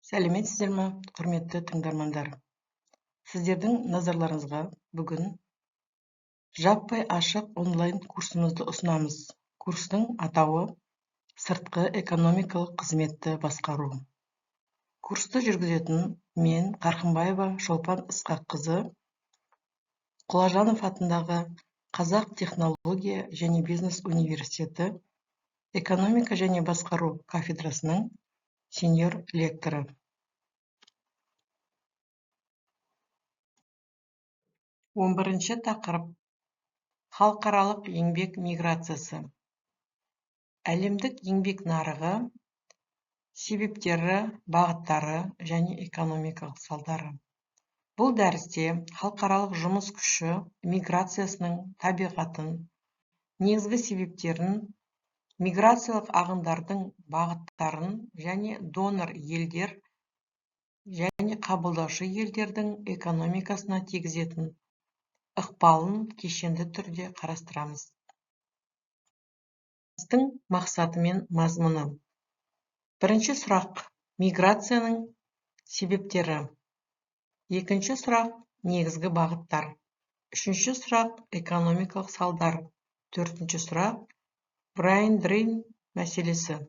Сәлеметсіздер ме, құрметті тыңдармандар? Сіздердің назарларыңызға бүгін жаппай ашық онлайн курсымызды ұсынамыз. Курстың атауы сыртқы экономикалық қызметті басқару. Курсты жүргізетін мен Қарқынбаева Шолпан Ысқаққызы, Құлажанов атындағы Қазақ технология және бизнес университеті экономика және басқару кафедрасының сеньор лекторы. 11-ші тақырып: халықаралық еңбек миграциясы. Әлемдік еңбек нарығы, себептері, бағыттары және экономикалық салдары. Бұл дәрісте халықаралық жұмыс күші миграциясының табиғатын, негізгі себептерін, миграциялық ағындардың бағыттарын және донор елдер және қабылдаушы елдердің экономикасына тигізетін ықпалын кешенді түрде қарастырамыз. Дәрістің мақсаты мен мазмұны. Бірінші сұрақ: миграцияның себептері. Екінші сұрақ: негізгі бағыттар. Үшінші сұрақ: экономикалық салдар. Төртінші сұрақ: brain drain мәселесі.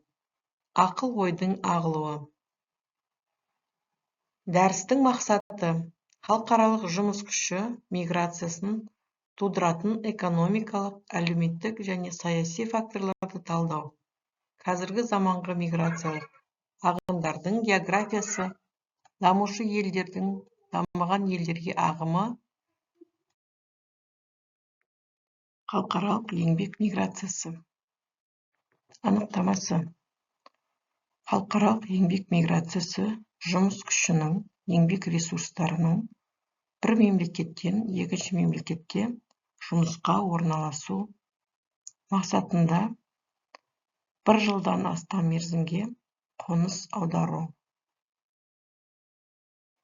Ақыл ойдың ағылуы. Дәрістің мақсаты: халықаралық жұмыс күші миграциясын тудыратын экономикалық, әлеуметтік және саяси факторларды талдау. Қазіргі заманғы миграциялық ағындардың географиясы, дамушы елдердің дамыған елдерге ағымы, халықаралық еңбек миграциясы. Анықтамасы: халықаралық еңбек миграциясы жұмыс күшінің, еңбек ресурстарының бір мемлекеттен екінші мемлекетке жұмысқа орналасу мақсатында бір жылдан астам мерзімге қоныс аудару.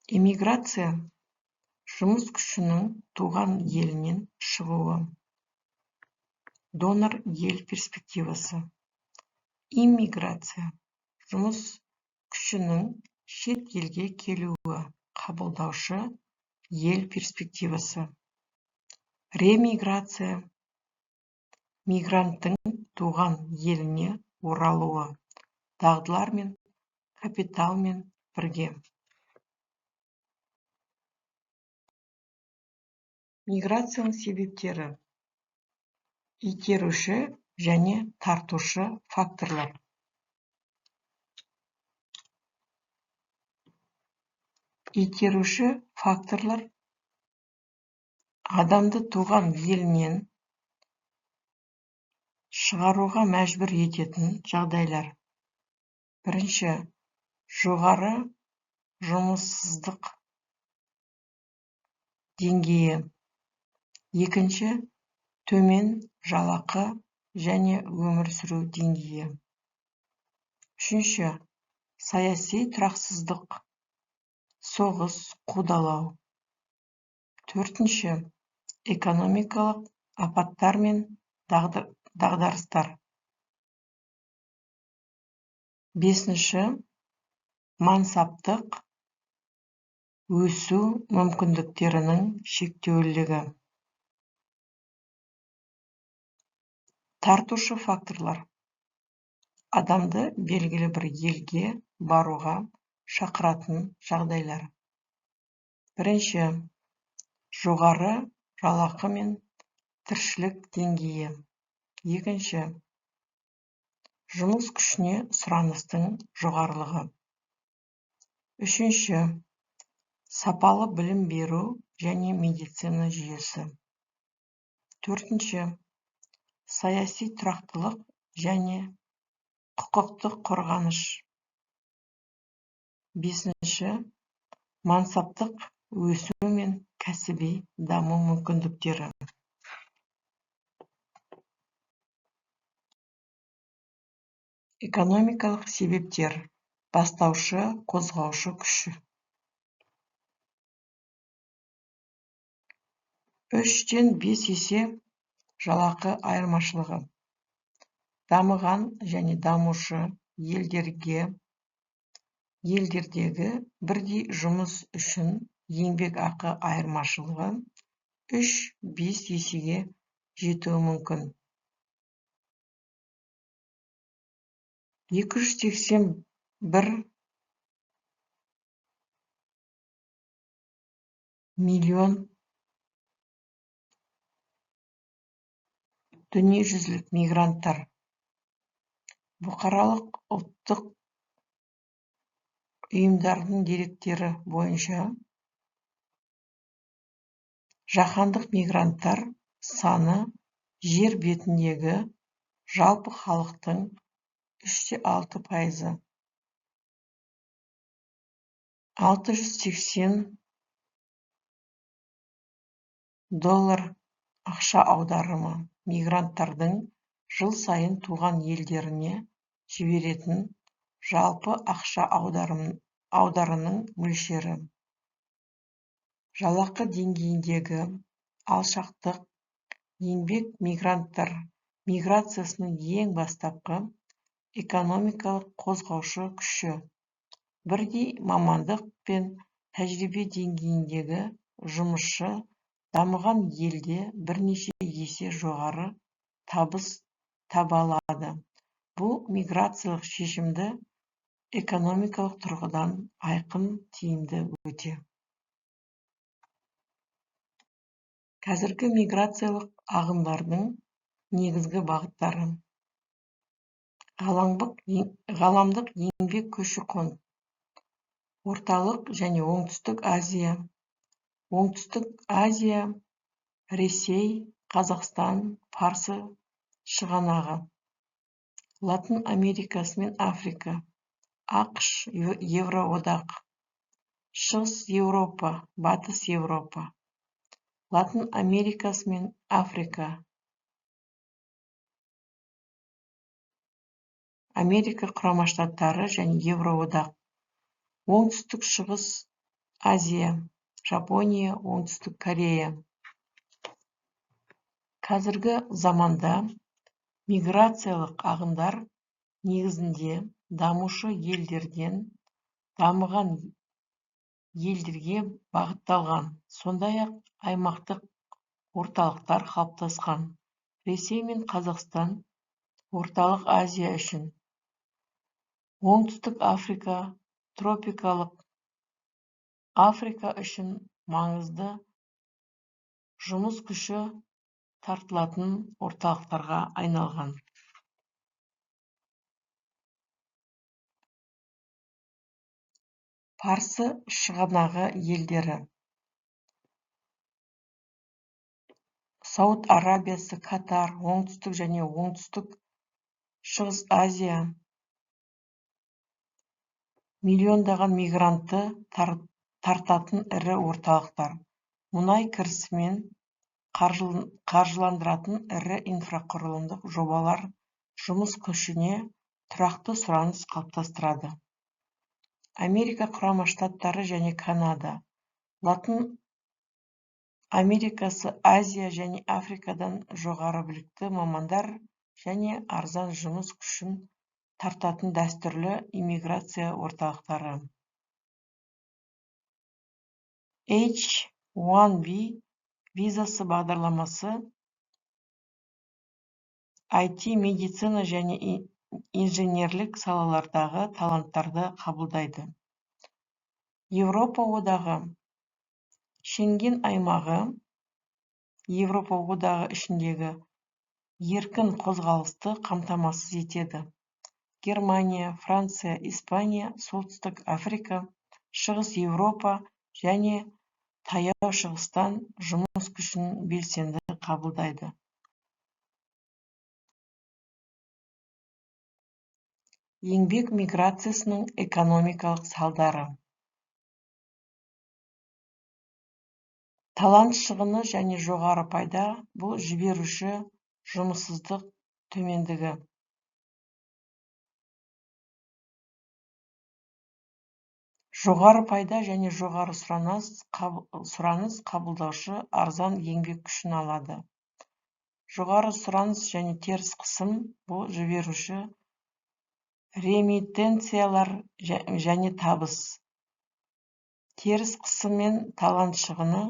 Эмиграция жұмыс күшінің туған елінен шығуы. Донор ел перспективасы. Иммиграция жұмыс күшінің шет елге келуі, қабылдаушы ел перспективасы. Ремиграция мигранттың туған еліне оралуы, дағдылар мен капиталмен бірге. Миграцияның себептері: итеруші және тартушы факторлар. Итеруші факторлар адамды туған елінен шығаруға мәжбүр ететін жағдайлар. Бірінші: жоғары жұмыссыздық деңгейі. Екінші: төмен жалақы және өмір сүру деңгейі. Үшінші: саяси тұрақсыздық, соғыс, қудалау. Төртінші: экономикалық апаттар мен дағдарыстар. Бесінші: мансаптық өсу мүмкіндіктерінің шектеулілігі. Тартушы факторлар адамды белгілі бір елге баруға шақыратын жағдайлар. Бірінші: жоғары жалақы мен тіршілік деңгейі. Екінші: жұмыс күшіне сұраныстың жоғарылығы. Үшінші: сапалы білім беру және медицина жүйесі. Төртінші: саяси тұрақтылық және құқықтық қорғаныш. Бесінші: мансаптық өсу мен кәсіби даму мүмкіндіктері. Экономикалық себептер: бастаушы, қозғаушы күші. 3-5 есе жалақы айырмашылығы. Дамыған және дамушы елдерге елдердегі бірдей жұмыс үшін еңбекақы айырмашылығы 3-5 есеге жетуі мүмкін. 281 миллион дүниежүзілік мигранттар бұқаралық ұлттық ұйымдардың деректері бойынша жаһандық мигранттар саны жер бетіндегі жалпы халықтың 6%. $680 ақша аударымы мигранттардың жыл сайын туған елдеріне жіберетін жалпы ақша аударының мөлшері. Жалақы деңгейіндегі алшақтық еңбек мигранттар миграциясының ең бастапқы экономикалық қозғаушы күші. Бірдей мамандық пен тәжірибе деңгейіндегі жұмысшы дамыған елде бірнеше есе жоғары табыс таба алады. Бұл миграциялық шешімді экономикалық тұрғыдан айқын тиімді өте. Қазіргі миграциялық ағындардың негізгі бағыттары. Ғаламдық еңбек көші-қон. Орталық және Оңтүстік Азия. Оңтүстік Азия, Ресей, Қазақстан, Парсы шығанағы. Латын Америкасы мен Африка, ақш, Евроодақ. Шығыс Еуропа, Батыс Еуропа. Латын Америкасы мен Африка. Америка құрама штаттары және Евроодақ. Оңтүстік Шығыс Азия, Жапония, Оңтүстік Корея. Қазіргі заманда миграциялық ағындар негізінде дамушы елдерден дамыған елдерге бағытталған, сондай-ақ аймақтық орталықтар қалыптасқан. Ресей мен Қазақстан орталық Азия үшін. Оңтүстік Африка, тропикалық Африка үшін маңызды жұмыс күші тартылатын орталықтарға айналған. Парсы шығанағы елдері. Сауд Арабиясы, Катар, Оңтүстік және Оңтүстік Шығыс Азия. Миллиондаған мигрантты тартатын ірі орталықтар. Мұнай кірісімен қаржыландыратын ірі инфрақұрылымдық жобалар жұмыс күшіне тұрақты сұраныс қалыптастырады. Америка құрама штаттары және Канада. Латын Америкасы, Азия және Африкадан жоғары білікті мамандар және арзан жұмыс күшін тартатын дәстүрлі иммиграция орталықтары. H-1B визасы бағдарламасы IT, медицина және инженерлік салалардағы таланттарды қабылдайды. Еуропа одағы. Шенген аймағы Еуропа одағы ішіндегі еркін қозғалысты қамтамасыз етеді. Германия, Франция, Испания, Солтүстік Африка, Шығыс Еуропа және таяу шығыстан жұмыс күшін белсенді қабылдайды. Еңбек миграциясының экономикалық салдары. Талант шығыны және жоғары пайда бұл жіберуші жұмыссыздық төмендігі. Жоғары пайда және жоғары сұраныс қабылдаушы арзан еңбек күшін алады. Жоғары сұраныс және теріс қысым бұл жіберуші ремитенциялар және табыс, теріс қысым мен талант шығыны,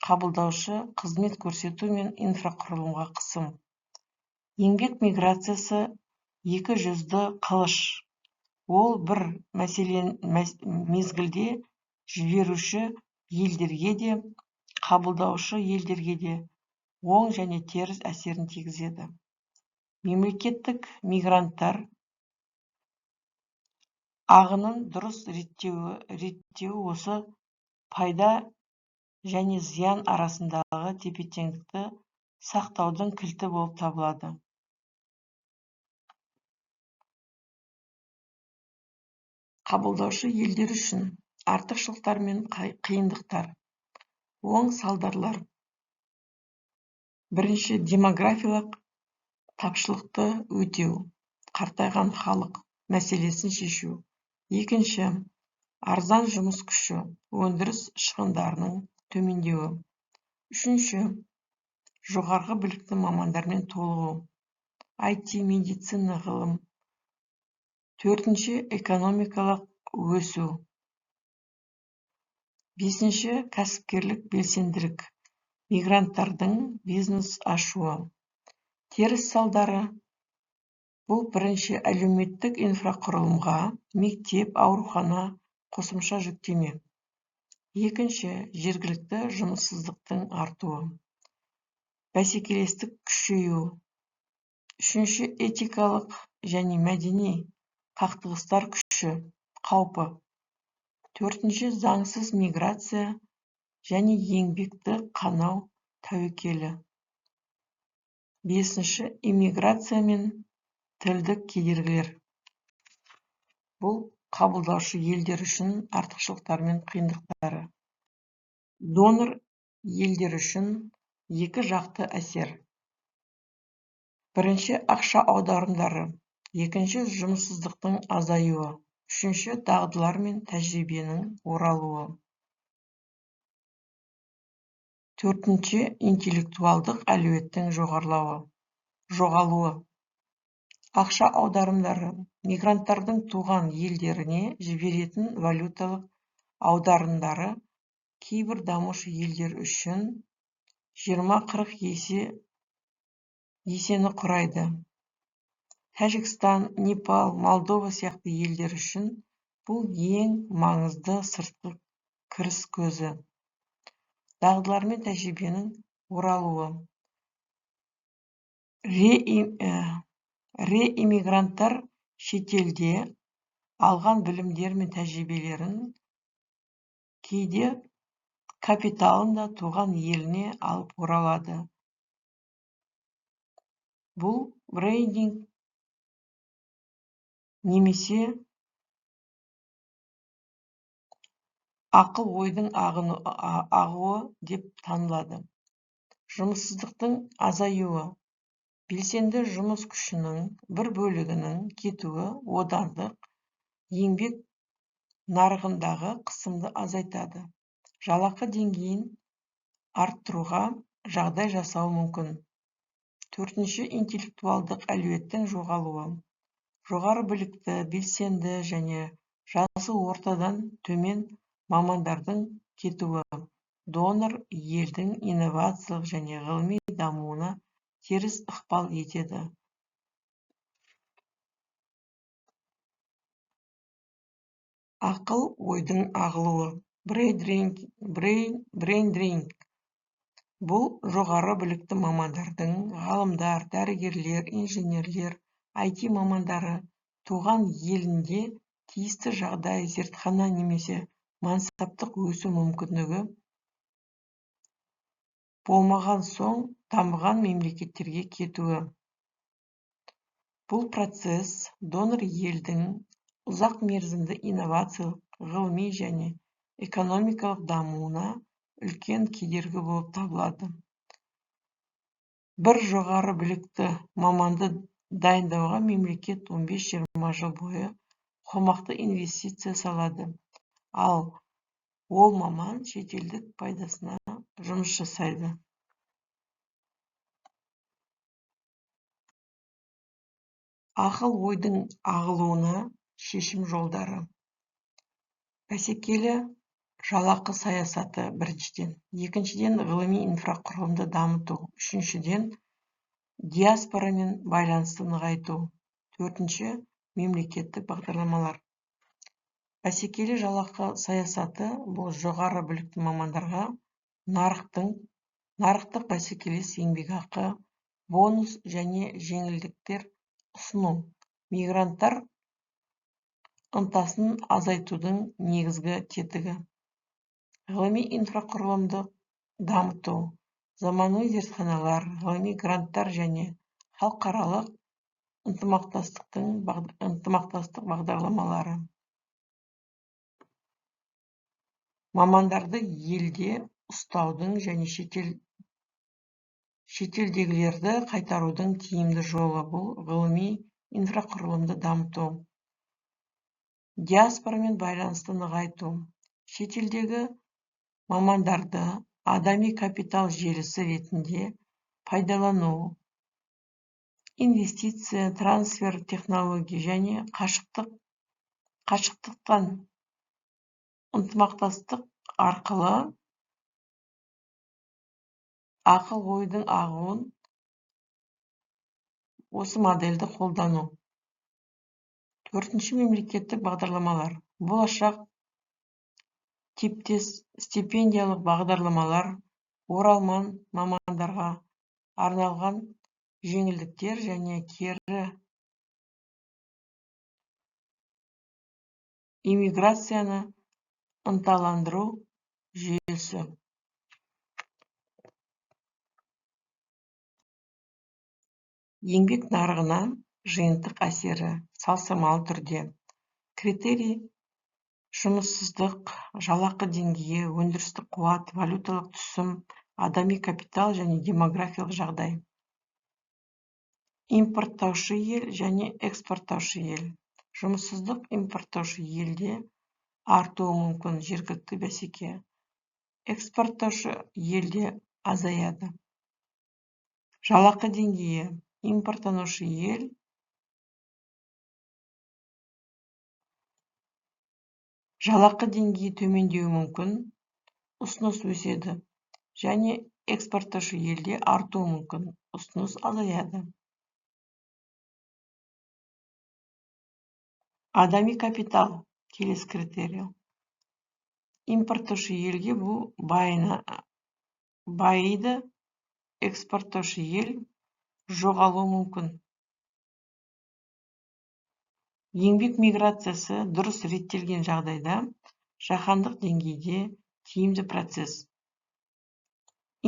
қабылдаушы қызмет көрсету мен инфрақұрылымға қысым. Еңбек миграциясы екі жүзді қылыш. Ол бір мезгілде жіберуші елдерге де, қабылдаушы елдерге де оң және теріс әсерін тигізеді. Мемлекеттік мигранттар ағынын дұрыс реттеуі осы пайда және зиян арасындағы тепе-теңдікті сақтаудың кілті болып табылады. Қабылдаушы елдер үшін артықшылықтар мен қиындықтар. Оң салдарлар. Бірінші, демографиялық тапшылықты өтеу, қартайған халық мәселесін шешу. Екінші, арзан жұмыс күші, өндіріс шығындарының төмендеуі. Үшінші, жоғарғы білікті мамандармен толығу, IT, медицина, ғылым. Төртінші, экономикалық өсу. Бесінші, кәсіпкерлік белсенділік, мигранттардың бизнес ашуы. Теріс салдары. Бұл бірінші, әлеуметтік инфрақұрылымға, мектеп, аурухана қосымша жүктеме. Екінші, жергілікті жұмыссыздықтың артуы. Бәсекелестік күшею. Үшінші, этикалық және мәдени қақтығыстар күші, қаупі. Төртінші, заңсыз миграция және еңбекті қанау тәуекелі. Бесінші, иммиграция мен тілдік кедергілер. Бұл қабылдаушы елдер үшін артықшылықтар мен қиындықтары. Донор елдер үшін екі жақты әсер. Бірінші, ақша аударымдары. Екінші, жұмыссыздықтың азаюы. Үшінші, дағдылар мен тәжірибенің оралуы. Төртінші, интеллектуалдық әлеуеттің жоғалуы. Ақша аударымдары. Мигранттардың туған елдеріне жіберетін валюталық аударымдары кейбір дамушы елдер үшін 20-40 есені құрайды. Тәжікстан, Непал, Молдова сияқты елдер үшін бұл ең маңызды сыртқы кіріс көзі. Дағдылар мен тәжірибенің оралуы. Реиммигранттар шетелде алған білімдер мен тәжірибелерін, кейде капиталын да туған еліне алып оралады. Бұл брейдинг немесе ақыл ойдың ағуы деп танылады. Жұмыссыздықтың азаюы. Белсенді жұмыс күшінің бір бөлігінің кетуі одандық еңбек нарығындағы қысымды азайтады. Жалақы деңгейін арттыруға жағдай жасауы мүмкін. Төртінші, интеллектуалдық әлеуеттің жоғалуы. Жоғары білікті, белсенді және жасы ортадан төмен мамандардың кетуі донор елдің инновациялық және ғылыми дамуына теріс ықпал етеді. Ақыл ойдың ағылуы. Брейндрейнг. Бұл жоғары білікті мамандардың, ғалымдар, дәрігерлер, инженерлер, IT мамандары туған елінде тиісті жағдай, зертхана немесе мансаптық өсу мүмкіндігі болмаған соң дамыған мемлекеттерге кетуі. Бұл процесс донор елдің ұзақ мерзімді инновациялық, ғылыми және экономикалық дамуына үлкен кедергі болып табылады. Бір жоғары білікті маманды дайындауға мемлекет 15-20 жыл бойы қомақты инвестиция салады, ал ол маман шетелдік пайдасына жұмыс жасайды. Ақыл ойдың ағылуына шешім жолдары. Бәсекелі жалақы саясаты біріншіден. Екіншіден, ғылыми инфрақұрылымды дамыту. Үшіншіден, диаспорамен байланысты нығайту. Төртінші, мемлекеттік бағдарламалар. Бәсекелі жалақы саясаты бұл жоғары білікті мамандарға нарықтық бәсекелес еңбекақы, бонус және жеңілдіктер ұсыну. Мигранттар ынтасын азайтудың негізгі тетігі. Ғылыми инфрақұрылымды дамыту. Заманауи зертханалар, ғылыми гранттар және халықаралық ынтымақтастық бағдарламалары. Мамандарды елде ұстаудың және шетелдегілерді қайтарудың тиімді жолы. Бұл ғылыми инфрақұрылымды дамыту. Диаспорамен байланысты нығайту. Шетелдегі мамандарды адами капитал желісі ретінде пайдалану. Инвестиция, трансфер, технология және қашықтықтан ынтымақтастық арқылы ақыл ойдың ағуын осы модельді қолдану. Төртінші, мемлекеттік бағдарламалар. Болашақ типтес стипендиялық бағдарламалар, оралман мамандарға арналған жеңілдіктер және кері иммиграцияны ынталандыру жүйесі. Еңбек нарығына жиынтық әсері салыстырмалы түрде. Критерий: жұмыссыздық, жалақы деңгейі, өндірістік қуат, валюталық түсім, адами капитал және демографиялық жағдай. Импорттаушы ел және экспорттаушы ел. Жұмыссыздық импорттаушы елде артуы мүмкін, жергілікті бәсеке. Экспорттаушы елде азаяды. Жалақы деңгейі. Импорттанушы ел жалақы деңгейі төмендеуі мүмкін, ұсыныс өседі, және экспорттаушы елде артуы мүмкін, ұсыныс азаяды. Адами капитал келесі критерий. Импорттаушы елге бұл байиды, экспорттаушы ел жоғалуы мүмкін. Еңбек миграциясы дұрыс реттелген жағдайда жаһандық деңгейде тиімді процесс.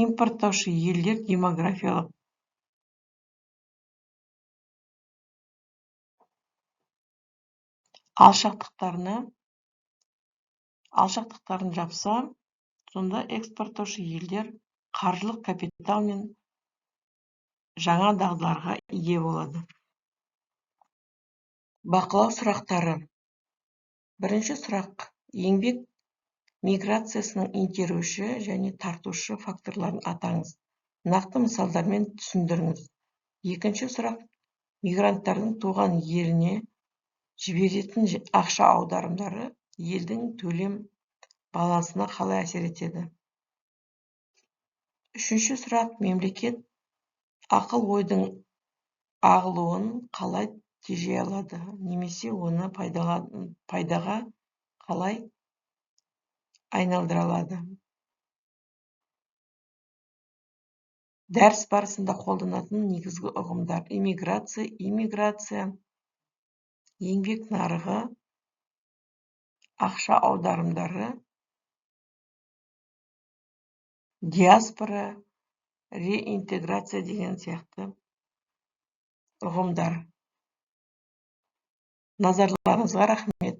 Импорттаушы елдер демографиялық алшақтықтарын жапса, сонда экспорттаушы елдер қаржылық капитал мен жаңа дағдыларға ие болады. Бақылау сұрақтары. Бірінші сұрақ: еңбек миграциясының итеруші және тартушы факторларын атаңыз. Нақты мысалдармен түсіндіріңіз. Екінші сұрақ: мигранттардың туған еліне жіберетін ақша аударымдары елдің төлем балансына қалай әсер етеді? Үшінші сұрақ: мемлекет ақыл ойдың ағылуын қалай тежей алады, немесе оны пайдаға қалай айналдыра алады? Дәріс барысында қолданатын негізгі ұғымдар: иммиграция, еңбек нарығы, ақша аударымдары, диаспора, реинтеграция деген сияқты ұғымдар. Назарларыңызға рахмет.